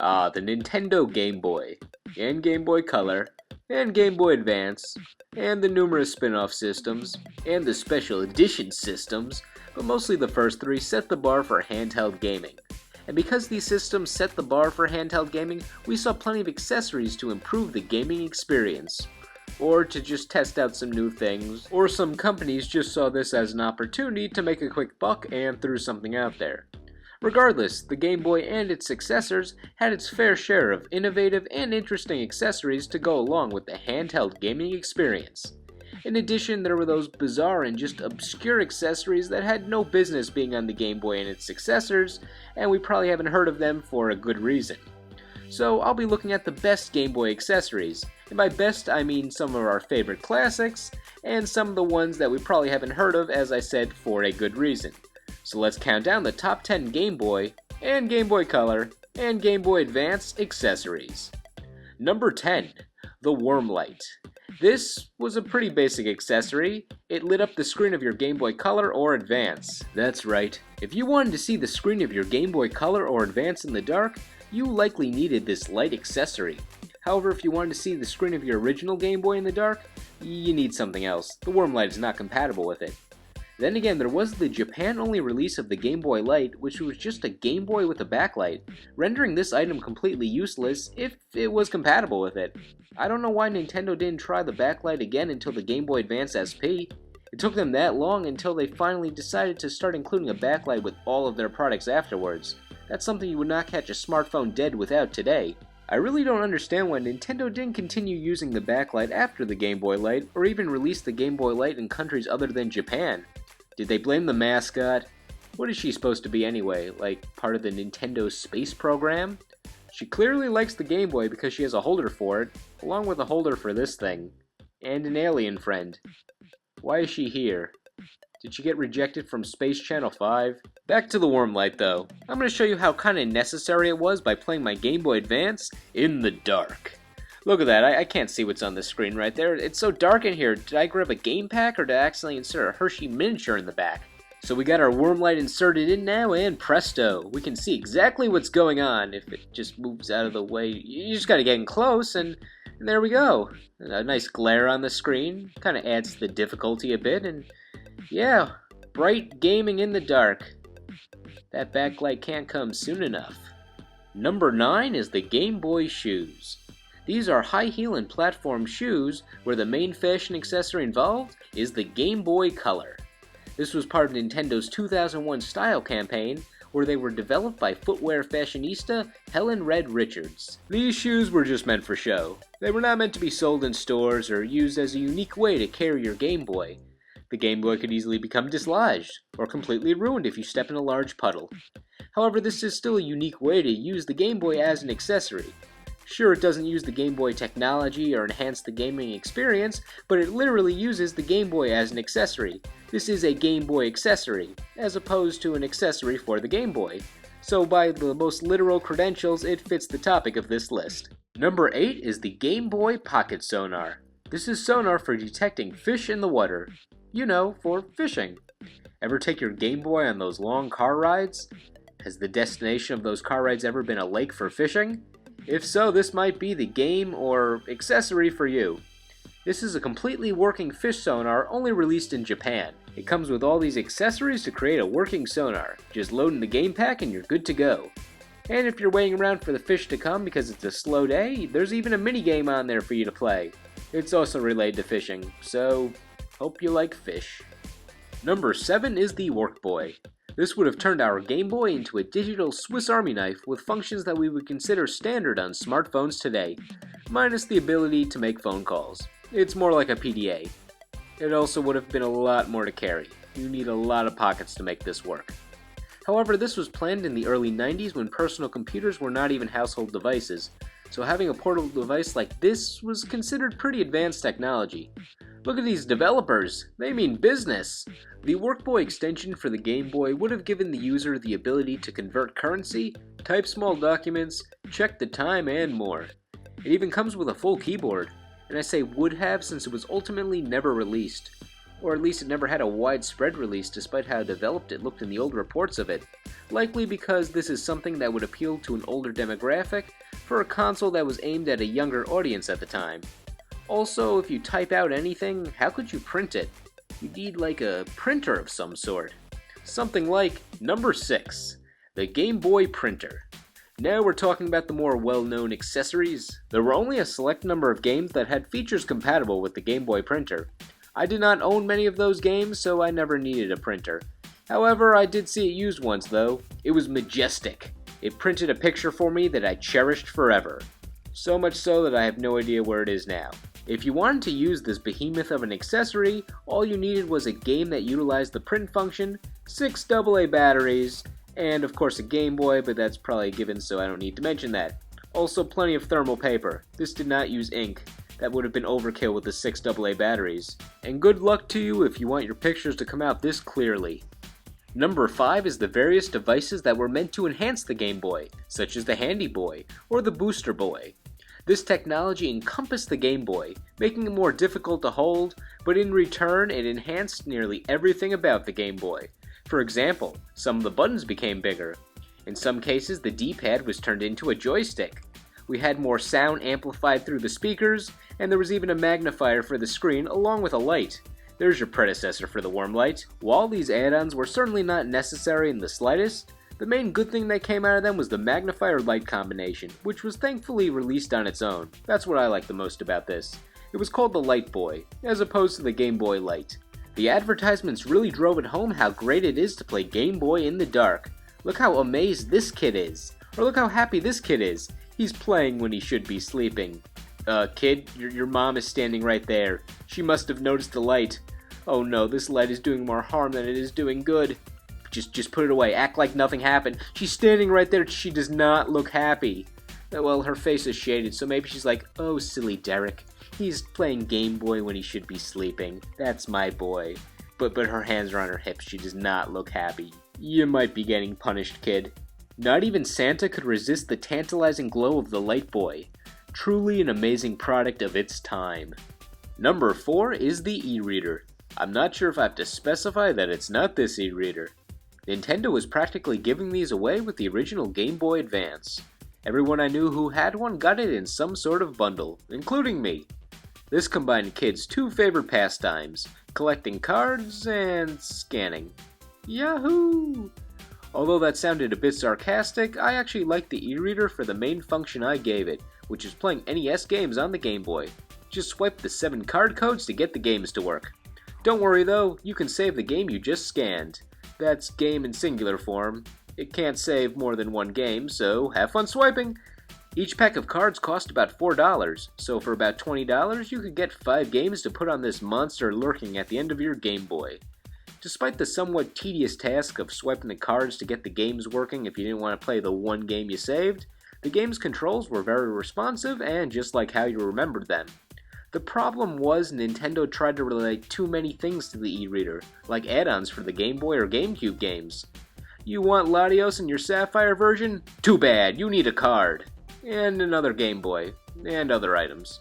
The Nintendo Game Boy, and Game Boy Color, and Game Boy Advance, and the numerous spin-off systems, and the special edition systems, but mostly the first three set the bar for handheld gaming. And because these systems set the bar for handheld gaming, we saw plenty of accessories to improve the gaming experience. Or to just test out some new things, or some companies just saw this as an opportunity to make a quick buck and threw something out there. Regardless, the Game Boy and its successors had its fair share of innovative and interesting accessories to go along with the handheld gaming experience. In addition, there were those bizarre and just obscure accessories that had no business being on the Game Boy and its successors, and we probably haven't heard of them for a good reason. So I'll be looking at the best Game Boy accessories, and by best I mean some of our favorite classics, and some of the ones that we probably haven't heard of, as I said, for a good reason. So let's count down the top 10 Game Boy, and Game Boy Color, and Game Boy Advance accessories. Number 10, the Worm Light. This was a pretty basic accessory. It lit up the screen of your Game Boy Color or Advance. That's right, if you wanted to see the screen of your Game Boy Color or Advance in the dark, you likely needed this light accessory. However, if you wanted to see the screen of your original Game Boy in the dark, you need something else. The Worm Light is not compatible with it. Then again, there was the Japan-only release of the Game Boy Light, which was just a Game Boy with a backlight, rendering this item completely useless if it was compatible with it. I don't know why Nintendo didn't try the backlight again until the Game Boy Advance SP. It took them that long until they finally decided to start including a backlight with all of their products afterwards. That's something you would not catch a smartphone dead without today. I really don't understand why Nintendo didn't continue using the backlight after the Game Boy Light, or even release the Game Boy Light in countries other than Japan. Did they blame the mascot? What is she supposed to be anyway, like part of the Nintendo space program? She clearly likes the Game Boy because she has a holder for it, along with a holder for this thing. And an alien friend. Why is she here? Did she get rejected from Space Channel 5? Back to the Worm Light though. I'm going to show you how kinda necessary it was by playing my Game Boy Advance in the dark. Look at that, I can't see what's on the screen right there. It's so dark in here. Did I grab a game pack or did I accidentally insert a Hershey miniature in the back? So we got our Worm Light inserted in now, and presto, we can see exactly what's going on. If it just moves out of the way, you just gotta get in close, and there we go. A nice glare on the screen, kinda adds to the difficulty a bit, and yeah, bright gaming in the dark. That backlight can't come soon enough. Number 9 is the Game Boy shoes. These are high heel and platform shoes where the main fashion accessory involved is the Game Boy Color. This was part of Nintendo's 2001 style campaign where they were developed by footwear fashionista Helen Red Richards. These shoes were just meant for show. They were not meant to be sold in stores or used as a unique way to carry your Game Boy. The Game Boy could easily become dislodged or completely ruined if you step in a large puddle. However, this is still a unique way to use the Game Boy as an accessory. Sure, it doesn't use the Game Boy technology or enhance the gaming experience, but it literally uses the Game Boy as an accessory. This is a Game Boy accessory, as opposed to an accessory for the Game Boy. So by the most literal credentials, it fits the topic of this list. Number 8 is the Game Boy Pocket Sonar. This is sonar for detecting fish in the water. You know, for fishing. Ever take your Game Boy on those long car rides? Has the destination of those car rides ever been a lake for fishing? If so, this might be the game or accessory for you. This is a completely working fish sonar only released in Japan. It comes with all these accessories to create a working sonar. Just load in the game pack and you're good to go. And if you're waiting around for the fish to come because it's a slow day, there's even a mini game on there for you to play. It's also related to fishing, so hope you like fish. Number 7 is the Work Boy. This would have turned our Game Boy into a digital Swiss Army knife with functions that we would consider standard on smartphones today, minus the ability to make phone calls. It's more like a PDA. It also would have been a lot more to carry. You need a lot of pockets to make this work. However, this was planned in the early 90s when personal computers were not even household devices, so having a portable device like this was considered pretty advanced technology. Look at these developers, they mean business! The Workboy extension for the Game Boy would have given the user the ability to convert currency, type small documents, check the time, and more. It even comes with a full keyboard, and I say would have since it was ultimately never released. or at least it never had a widespread release despite how developed it looked in the old reports of it. Likely because this is something that would appeal to an older demographic for a console that was aimed at a younger audience at the time. Also, if you type out anything, how could you print it? You need like a printer of some sort. Something like number 6, the Game Boy printer. Now we're talking about the more well-known accessories. There were only a select number of games that had features compatible with the Game Boy printer. I did not own many of those games, so I never needed a printer. However, I did see it used once though. It was majestic. It printed a picture for me that I cherished forever. So much so that I have no idea where it is now. If you wanted to use this behemoth of an accessory, all you needed was a game that utilized the print function, 6 AA batteries, and of course a Game Boy, but that's probably a given so I don't need to mention that. Also plenty of thermal paper. This did not use ink. That would have been overkill with the 6 AA batteries. And good luck to you if you want your pictures to come out this clearly. Number 5 is the various devices that were meant to enhance the Game Boy, such as the Handy Boy or the Booster Boy. This technology encompassed the Game Boy, making it more difficult to hold, but in return it enhanced nearly everything about the Game Boy. For example, some of the buttons became bigger. In some cases, the D-pad was turned into a joystick. We had more sound amplified through the speakers, and there was even a magnifier for the screen along with a light. There's your predecessor for the warm light. While these add-ons were certainly not necessary in the slightest, the main good thing that came out of them was the magnifier light combination, which was thankfully released on its own. That's what I like the most about this. It was called the Light Boy, as opposed to the Game Boy Light. The advertisements really drove it home how great it is to play Game Boy in the dark. Look how amazed this kid is. Or look how happy this kid is. He's playing when he should be sleeping. Kid, your mom is standing right there. She must have noticed the light. Oh no, this light is doing more harm than it is doing good. Just put it away. Act like nothing happened. She's standing right there. She does not look happy. Well, her face is shaded, so maybe she's like, oh, silly Derek. He's playing Game Boy when he should be sleeping. That's my boy. But her hands are on her hips. She does not look happy. You might be getting punished, kid. Not even Santa could resist the tantalizing glow of the Light Boy. Truly an amazing product of its time. Number 4 is the e-reader. I'm not sure if I have to specify that it's not this e-reader. Nintendo was practically giving these away with the original Game Boy Advance. Everyone I knew who had one got it in some sort of bundle, including me. This combined kids' 2 favorite pastimes, collecting cards and scanning. Yahoo! Although that sounded a bit sarcastic, I actually liked the e-reader for the main function I gave it, which is playing NES games on the Game Boy. Just swipe the 7 card codes to get the games to work. Don't worry though, you can save the game you just scanned. That's game in singular form. It can't save more than 1 game, so have fun swiping! Each pack of cards cost about $4, so for about $20 you could get 5 games to put on this monster lurking at the end of your Game Boy. Despite the somewhat tedious task of swiping the cards to get the games working if you didn't want to play the 1 game you saved, the game's controls were very responsive and just like how you remembered them. The problem was Nintendo tried to relate too many things to the e-reader, like add-ons for the Game Boy or GameCube games. You want Latios in your Sapphire version? Too bad, you need a card. And another Game Boy, and other items.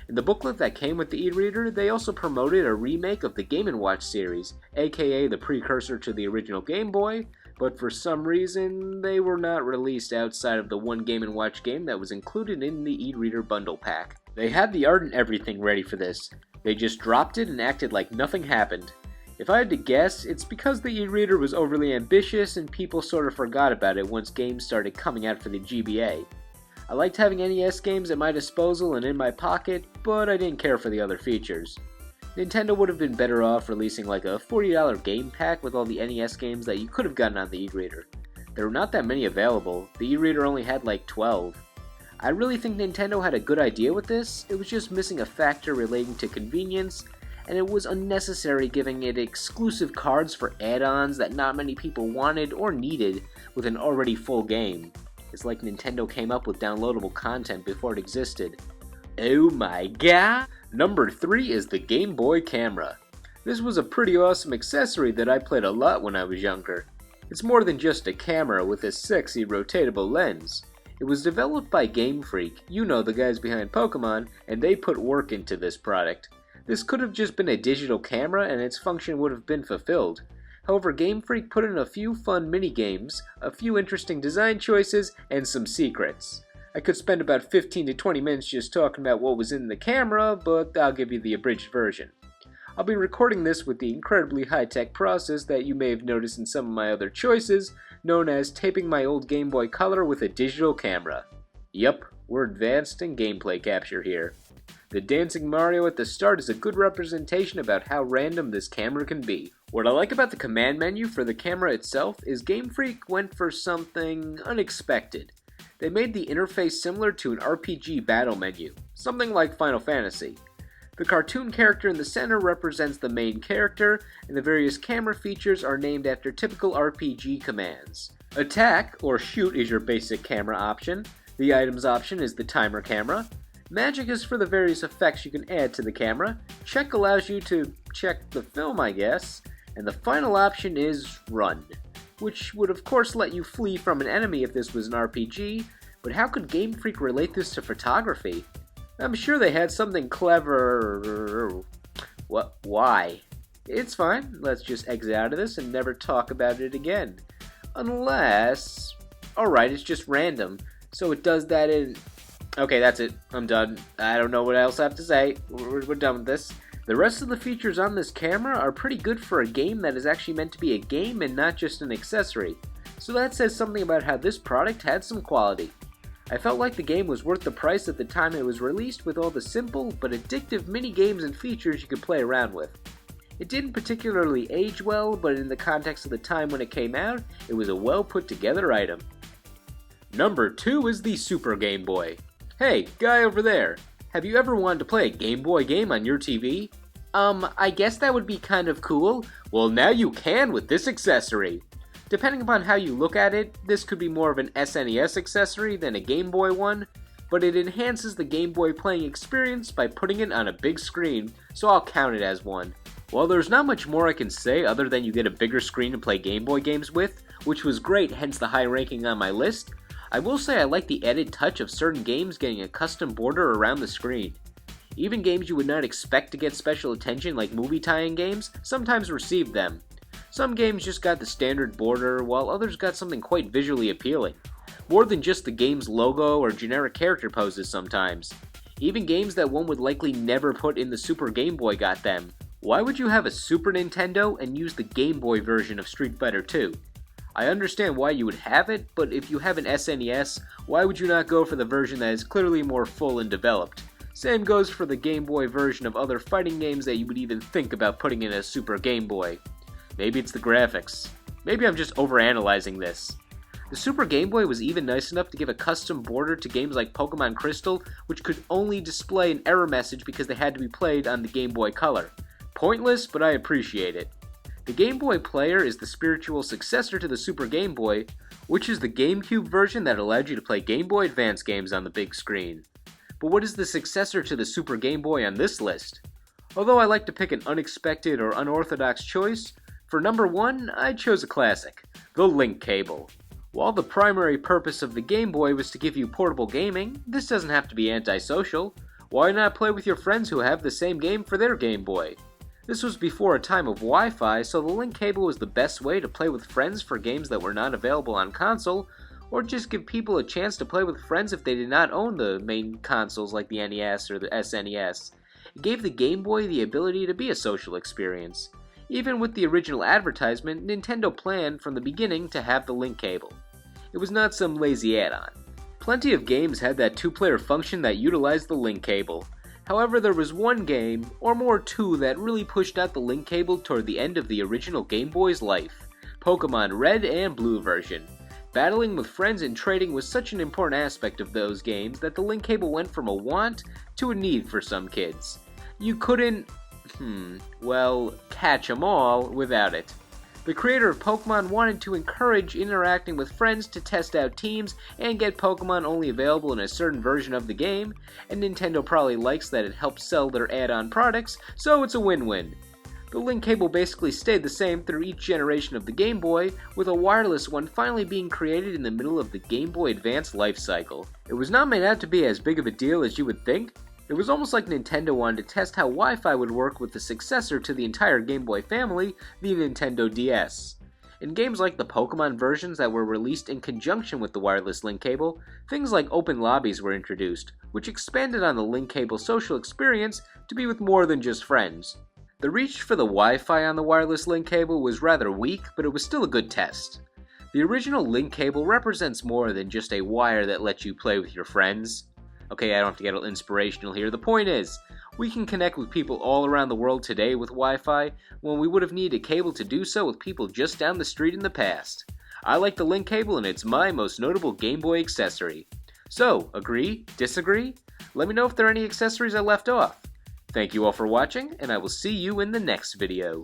In the booklet that came with the e-reader, they also promoted a remake of the Game & Watch series, aka the precursor to the original Game Boy, but for some reason, they were not released outside of the one Game & Watch game that was included in the e-reader bundle pack. They had the art and everything ready for this. They just dropped it and acted like nothing happened. If I had to guess, it's because the e-reader was overly ambitious and people sort of forgot about it once games started coming out for the GBA. I liked having NES games at my disposal and in my pocket, but I didn't care for the other features. Nintendo would have been better off releasing like a $40 game pack with all the NES games that you could have gotten on the e-reader. There were not that many available, the e-reader only had like 12. I really think Nintendo had a good idea with this, it was just missing a factor relating to convenience, and it was unnecessary giving it exclusive cards for add-ons that not many people wanted or needed with an already full game. It's like Nintendo came up with downloadable content before it existed. Oh my god! Number 3 is the Game Boy camera. This was a pretty awesome accessory that I played a lot when I was younger. It's more than just a camera with a sexy rotatable lens. It was developed by Game Freak, you know the guys behind Pokemon, and they put work into this product. This could have just been a digital camera and its function would have been fulfilled. However, Game Freak put in a few fun mini-games, a few interesting design choices, and some secrets. I could spend about 15 to 20 minutes just talking about what was in the camera, but I'll give you the abridged version. I'll be recording this with the incredibly high-tech process that you may have noticed in some of my other choices, known as taping my old Game Boy Color with a digital camera. Yup, we're advanced in gameplay capture here. The dancing Mario at the start is a good representation about how random this camera can be. What I like about the command menu for the camera itself is Game Freak went for something unexpected. They made the interface similar to an RPG battle menu, something like Final Fantasy. The cartoon character in the center represents the main character, and the various camera features are named after typical RPG commands. Attack, or shoot, is your basic camera option. The items option is the timer camera. Magic is for the various effects you can add to the camera. Check allows you to check the film, I guess. And the final option is run, which would of course let you flee from an enemy if this was an RPG, but how could Game Freak relate this to photography? I'm sure they had something clever. What? Why? It's fine, let's just exit out of this and never talk about it again. Unless... Alright, it's just random, so it does that in... Okay, that's it. I'm done. I don't know what else I have to say. We're done with this. The rest of the features on this camera are pretty good for a game that is actually meant to be a game and not just an accessory. So that says something about how this product had some quality. I felt like the game was worth the price at the time it was released with all the simple but addictive mini games and features you could play around with. It didn't particularly age well, but in the context of the time when it came out, it was a well put together item. Number 2 is the Super Game Boy. Hey, guy over there, have you ever wanted to play a Game Boy game on your TV? I guess that would be kind of cool. Well, now you can with this accessory. Depending upon how you look at it, this could be more of an SNES accessory than a Game Boy one, but it enhances the Game Boy playing experience by putting it on a big screen, so I'll count it as one. While there's not much more I can say other than you get a bigger screen to play Game Boy games with, which was great, hence the high ranking on my list, I will say I like the added touch of certain games getting a custom border around the screen. Even games you would not expect to get special attention like movie tie-in games sometimes received them. Some games just got the standard border, while others got something quite visually appealing. More than just the game's logo or generic character poses sometimes. Even games that one would likely never put in the Super Game Boy got them. Why would you have a Super Nintendo and use the Game Boy version of Street Fighter 2? I understand why you would have it, but if you have an SNES, why would you not go for the version that is clearly more full and developed? Same goes for the Game Boy version of other fighting games that you would even think about putting in a Super Game Boy. Maybe it's the graphics. Maybe I'm just overanalyzing this. The Super Game Boy was even nice enough to give a custom border to games like Pokemon Crystal, which could only display an error message because they had to be played on the Game Boy Color. Pointless, but I appreciate it. The Game Boy Player is the spiritual successor to the Super Game Boy, which is the GameCube version that allowed you to play Game Boy Advance games on the big screen. But what is the successor to the Super Game Boy on this list? Although I like to pick an unexpected or unorthodox choice, for number 1, I chose a classic, the Link Cable. While the primary purpose of the Game Boy was to give you portable gaming, this doesn't have to be antisocial. Why not play with your friends who have the same game for their Game Boy? This was before a time of Wi-Fi, so the Link Cable was the best way to play with friends for games that were not available on console, or just give people a chance to play with friends if they did not own the main consoles like the NES or the SNES. It gave the Game Boy the ability to be a social experience. Even with the original advertisement, Nintendo planned from the beginning to have the Link Cable. It was not some lazy add-on. Plenty of games had that two-player function that utilized the Link Cable. However, there was one game, or more two, that really pushed out the Link Cable toward the end of the original Game Boy's life. Pokemon Red and Blue version. Battling with friends and trading was such an important aspect of those games that the Link Cable went from a want to a need for some kids. You couldn't, catch 'em all without it. The creator of Pokemon wanted to encourage interacting with friends to test out teams and get Pokemon only available in a certain version of the game, and Nintendo probably likes that it helps sell their add-on products, so it's a win-win. The Link Cable basically stayed the same through each generation of the Game Boy, with a wireless one finally being created in the middle of the Game Boy Advance life cycle. It was not made out to be as big of a deal as you would think. It was almost like Nintendo wanted to test how Wi-Fi would work with the successor to the entire Game Boy family, the Nintendo DS. In games like the Pokemon versions that were released in conjunction with the wireless link cable, things like open lobbies were introduced, which expanded on the link cable social experience to be with more than just friends. The reach for the Wi-Fi on the wireless link cable was rather weak, but it was still a good test. The original link cable represents more than just a wire that lets you play with your friends. Okay, I don't have to get inspirational here. The point is, we can connect with people all around the world today with Wi-Fi when we would have needed a cable to do so with people just down the street in the past. I like the link cable and it's my most notable Game Boy accessory. So, agree? Disagree? Let me know if there are any accessories I left off. Thank you all for watching, and I will see you in the next video.